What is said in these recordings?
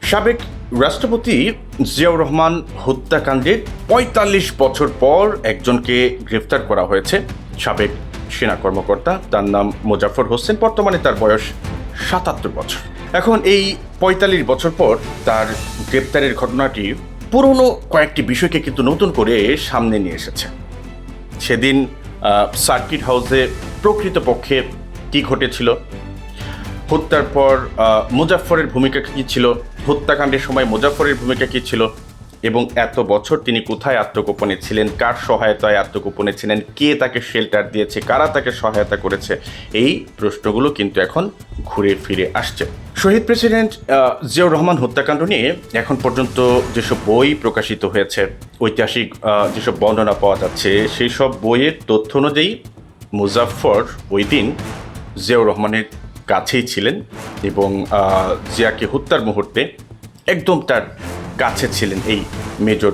সাবেক রাষ্ট্রপতি জিয়াউর রহমান হত্যাকাণ্ডের ৪৫ বছর পর একজনকে গ্রেফতার করা হয়েছে। সাবেক সেনা কর্মকর্তা, তার নাম মোজাফফর হোসেন। বর্তমানে তার বয়স ৭৭ বছর। এখন এই ৪৫ বছর পর তার গ্রেপ্তারের ঘটনাটি পুরনো কয়েকটি বিষয়কে কিন্তু নতুন করে সামনে নিয়ে এসেছে। সেদিন সার্কিট হাউসে প্রকৃতপক্ষে কী ঘটেছিল, হত্যার পর মোজাফফরের ভূমিকা কী ছিল, হত্যাকাণ্ডের সময় মোজাফফরের ভূমিকা কী ছিল, এবং এত বছর তিনি কোথায় আত্মগোপনে ছিলেন, কার সহায়তায় আত্মগোপনে ছিলেন, কে তাকে শেল্টার দিয়েছে, কারা তাকে সহায়তা করেছে, এই প্রশ্নগুলো কিন্তু এখন ঘুরে ফিরে আসছে। শহীদ প্রেসিডেন্ট জিয়াউর রহমান হত্যাকাণ্ড নিয়ে এখন পর্যন্ত যেসব বই প্রকাশিত হয়েছে, ঐতিহাসিক যেসব বর্ণনা পাওয়া যাচ্ছে, সেই সব বইয়ের তথ্য অনুযায়ী মুজাফফর ওই দিন জিয়াউর রহমানের কাছেই ছিলেন এবং জিয়াকে হত্যার মুহূর্তে একদম তার কাছে ছিলেন এই মেজর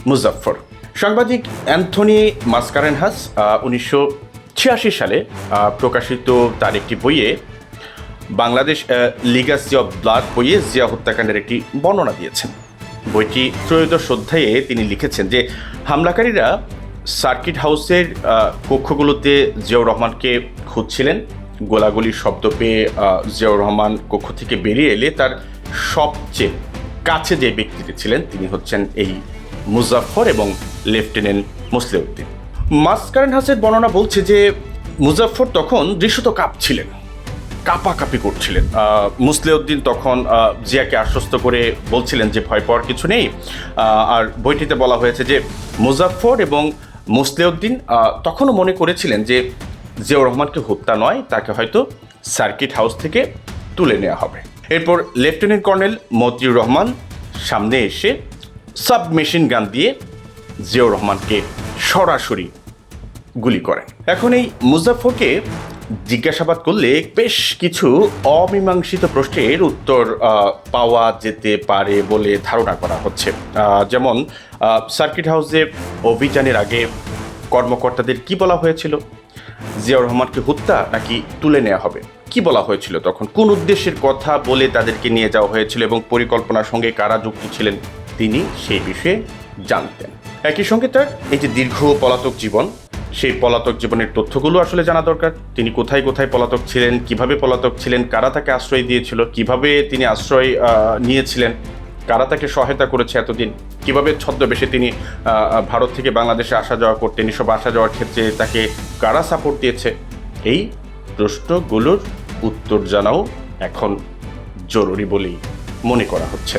মুজাফফর। সাংবাদিক অ্যান্থনি মাসকারেনহাস ১৯৮৬ সালে প্রকাশিত তার একটি বইয়ে বাংলাদেশ লিগাসি অব ব্লাড বইয়ে জিয়া হত্যাকাণ্ডের একটি বর্ণনা দিয়েছেন। বইটি ত্রয়োদশ অধ্যায়ে তিনি লিখেছেন যে হামলাকারীরা সার্কিট হাউসের কক্ষগুলোতে জিয়াউর রহমানকে খুঁজছিলেন। গোলাগুলির শব্দ পেয়ে জিয়াউর রহমান কক্ষ থেকে বেরিয়ে এলে তার সবচেয়ে কাছে যে ব্যক্তিটি ছিলেন তিনি হচ্ছেন এই মুজাফফর এবং লেফটেন্যান্ট মুসলিউদ্দিন। মাসকারেনহাসের বর্ণনা বলছে যে মুজাফফর তখন দৃশ্যত কাঁপছিলেন, কাঁপাকাঁপি করছিলেন। মুসলিউদ্দিন তখন জিয়াকে আশ্বস্ত করে বলছিলেন যে ভয় পাওয়ার কিছু নেই। আর বইটিতে বলা হয়েছে যে মুজাফফর এবং মুসলিউদ্দিন তখনও মনে করেছিলেন যে জিয়াউর রহমানকে হত্যা নয়, তাকে হয়তো সার্কিট হাউস থেকে তুলে নেওয়া হবে। এরপর লেফটেন্যান্ট কর্নেল মতিউর রহমান সামনে এসে সাবমেশিন গান দিয়ে জিয়াউর রহমানকে সরাসরি গুলি করেন। এখন এই মুজাফফরকে জিজ্ঞাসাবাদ করলে বেশ কিছু অমীমাংসিত প্রশ্নের উত্তর পাওয়া যেতে পারে বলে ধারণা করা হচ্ছে। যেমন সার্কিট হাউসে অভিযানের আগে কর্মকর্তাদের কি বলা হয়েছিল, জিয়াউর রহমানকে হত্যা নাকি তুলে নেওয়া হবে, কি বলা হয়েছিল, তখন কোন উদ্দেশ্যের কথা বলে তাদেরকে নিয়ে যাওয়া হয়েছিল এবং পরিকল্পনার সঙ্গে কারা যুক্ত ছিলেন তিনি সেই বিষয়ে জানতেন। একই সঙ্গে তার এই যে দীর্ঘ পলাতক জীবন, সেই পলাতক জীবনের তথ্যগুলো আসলে জানা দরকার। তিনি কোথায় কোথায় পলাতক ছিলেন, কিভাবে পলাতক ছিলেন, কারা তাকে আশ্রয় দিয়েছিল, কিভাবে তিনি আশ্রয় নিয়েছিলেন, কারা তাকে সহায়তা করেছে এতদিন, কিভাবে ছদ্মবেশে তিনি ভারত থেকে বাংলাদেশে আসা যাওয়া করতেন, এসব আসা যাওয়ার ক্ষেত্রে তাকে কারা সাপোর্ট দিয়েছে, এই প্রশ্নগুলোর উত্তর জানাও এখন জরুরি বলেই মনে করা হচ্ছে।